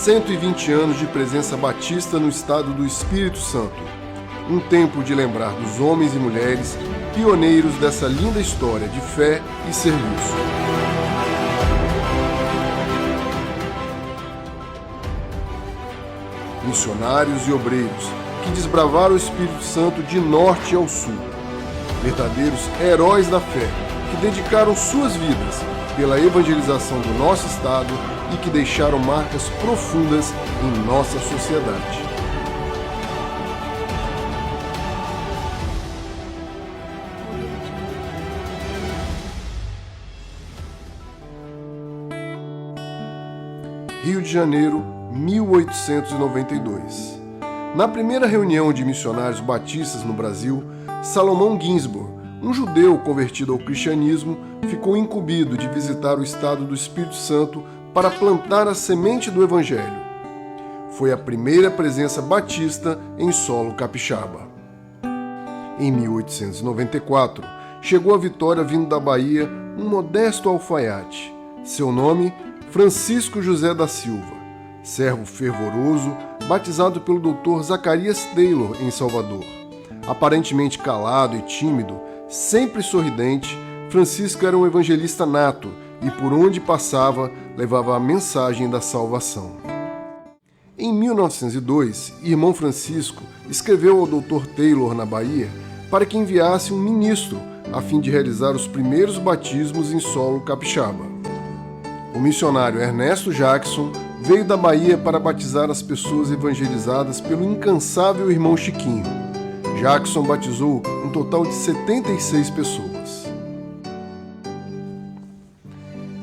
120 anos de presença batista no estado do Espírito Santo. Um tempo de lembrar dos homens e mulheres pioneiros dessa linda história de fé e serviço. Missionários e obreiros que desbravaram o Espírito Santo de norte ao sul. Verdadeiros heróis da fé que dedicaram suas vidas pela evangelização do nosso estado e que deixaram marcas profundas em nossa sociedade. Rio de Janeiro, 1892. Na primeira reunião de missionários batistas no Brasil, Salomão Ginsburg, um judeu convertido ao cristianismo, ficou incumbido de visitar o estado do Espírito Santo para plantar a semente do Evangelho. Foi a primeira presença batista em solo capixaba. Em 1894, chegou a Vitória vindo da Bahia um modesto alfaiate. Seu nome, Francisco José da Silva, servo fervoroso, batizado pelo Dr. Zacarias Taylor em Salvador. Aparentemente calado e tímido, sempre sorridente, Francisco era um evangelista nato e por onde passava levava a mensagem da salvação. Em 1902, irmão Francisco escreveu ao Dr. Taylor na Bahia para que enviasse um ministro a fim de realizar os primeiros batismos em solo capixaba. O missionário Ernesto Jackson veio da Bahia para batizar as pessoas evangelizadas pelo incansável irmão Chiquinho. Jackson batizou um total de 76 pessoas.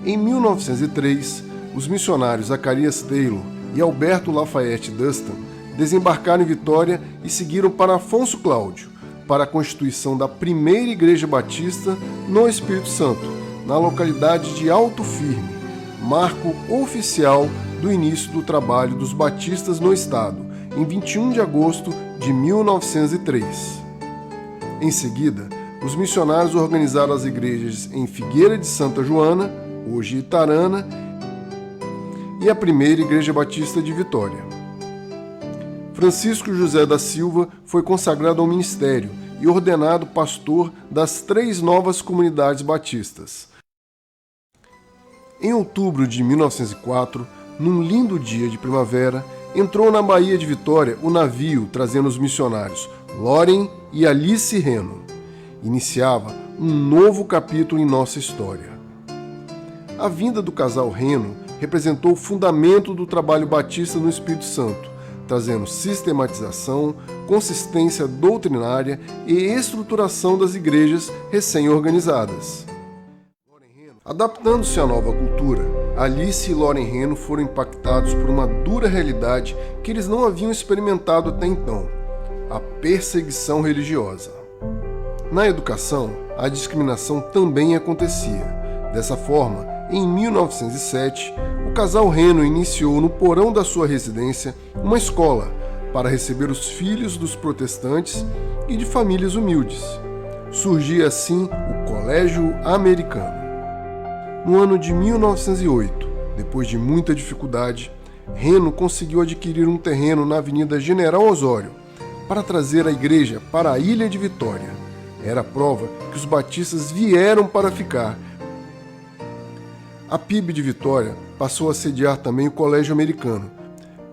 Em 1903, os missionários Zacarias Taylor e Alberto Lafayette Dustin desembarcaram em Vitória e seguiram para Afonso Cláudio, para a constituição da primeira igreja batista no Espírito Santo, na localidade de Alto Firme, marco oficial do início do trabalho dos batistas no estado, em 21 de agosto de 1903. Em seguida, os missionários organizaram as igrejas em Figueira de Santa Joana, hoje Itarana, e a primeira Igreja Batista de Vitória. Francisco José da Silva foi consagrado ao ministério e ordenado pastor das 3 novas comunidades batistas. Em outubro de 1904, num lindo dia de primavera, entrou na Baía de Vitória o navio trazendo os missionários Loren e Alice Reno. Iniciava um novo capítulo em nossa história. A vinda do casal Reno representou o fundamento do trabalho batista no Espírito Santo, trazendo sistematização, consistência doutrinária e estruturação das igrejas recém-organizadas. Adaptando-se à nova cultura, Alice e Loren Reno foram impactados por uma dura realidade que eles não haviam experimentado até então: a perseguição religiosa. Na educação, a discriminação também acontecia. Dessa forma, em 1907, o casal Reno iniciou no porão da sua residência uma escola para receber os filhos dos protestantes e de famílias humildes. Surgia assim o Colégio Americano. No ano de 1908, depois de muita dificuldade, Reno conseguiu adquirir um terreno na Avenida General Osório para trazer a igreja para a Ilha de Vitória. Era a prova que os batistas vieram para ficar. A PIB de Vitória passou a sediar também o Colégio Americano.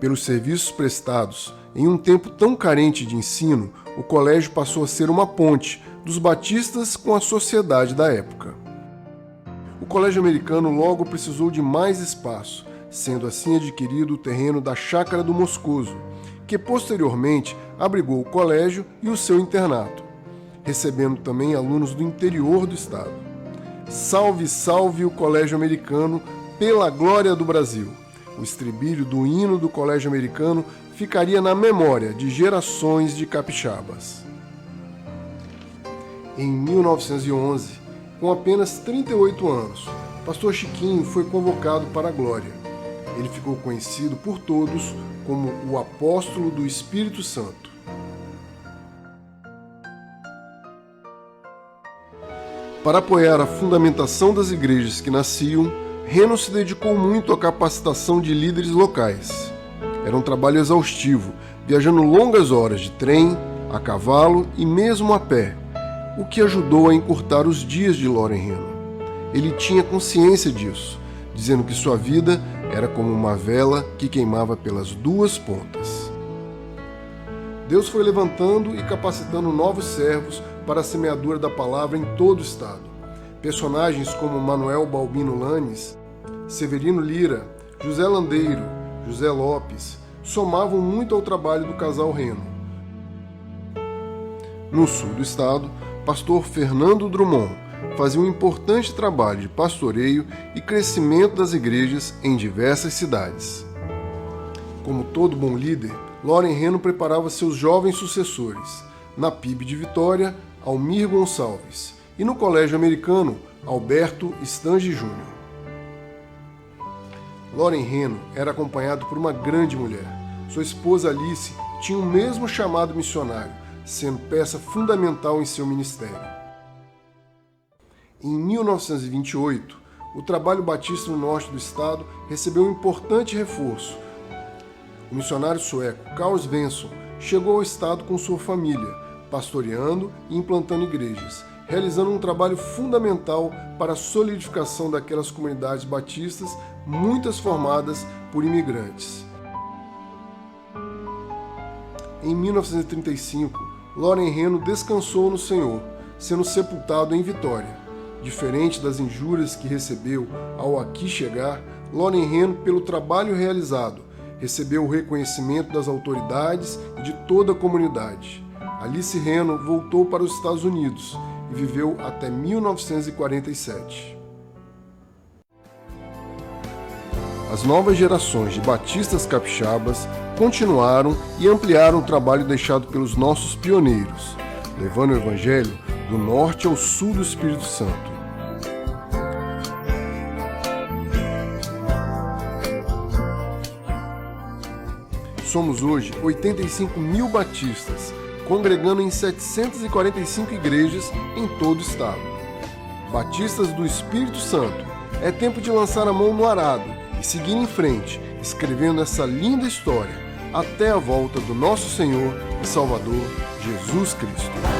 Pelos serviços prestados, em um tempo tão carente de ensino, o colégio passou a ser uma ponte dos batistas com a sociedade da época. O Colégio Americano logo precisou de mais espaço, sendo assim adquirido o terreno da Chácara do Moscoso, que posteriormente abrigou o colégio e o seu internato, recebendo também alunos do interior do estado. Salve, salve o Colégio Americano pela glória do Brasil! O estribilho do hino do Colégio Americano ficaria na memória de gerações de capixabas. Em 1911, com apenas 38 anos, Pastor Chiquinho foi convocado para a glória. Ele ficou conhecido por todos como o Apóstolo do Espírito Santo. Para apoiar a fundamentação das igrejas que nasciam, Reno se dedicou muito à capacitação de líderes locais. Era um trabalho exaustivo, viajando longas horas de trem, a cavalo e mesmo a pé, o que ajudou a encurtar os dias de Loren Heno. Ele tinha consciência disso, dizendo que sua vida era como uma vela que queimava pelas duas pontas. Deus foi levantando e capacitando novos servos para a semeadura da palavra em todo o estado. Personagens como Manuel Balbino Lanes, Severino Lira, José Landeiro, José Lopes, somavam muito ao trabalho do casal Heno. No sul do estado, pastor Fernando Drummond fazia um importante trabalho de pastoreio e crescimento das igrejas em diversas cidades. Como todo bom líder, Loren Heno preparava seus jovens sucessores. Na PIB de Vitória, Almir Gonçalves, e no Colégio Americano, Alberto Stange Jr. Loren Heno era acompanhado por uma grande mulher. Sua esposa Alice tinha o mesmo chamado missionário, sendo peça fundamental em seu ministério. Em 1928, o trabalho batista no norte do estado recebeu um importante reforço. O missionário sueco Carl Svensson chegou ao estado com sua família, pastoreando e implantando igrejas, realizando um trabalho fundamental para a solidificação daquelas comunidades batistas, muitas formadas por imigrantes. Em 1935, Loren Heno descansou no Senhor, sendo sepultado em Vitória. Diferente das injúrias que recebeu ao aqui chegar, Loren Heno, pelo trabalho realizado, recebeu o reconhecimento das autoridades e de toda a comunidade. Alice Heno voltou para os Estados Unidos e viveu até 1947. As novas gerações de batistas capixabas continuaram e ampliaram o trabalho deixado pelos nossos pioneiros, levando o Evangelho do norte ao sul do Espírito Santo. Somos hoje 85 mil batistas, congregando em 745 igrejas em todo o estado. Batistas do Espírito Santo, é tempo de lançar a mão no arado e seguir em frente, escrevendo essa linda história até a volta do nosso Senhor e Salvador Jesus Cristo.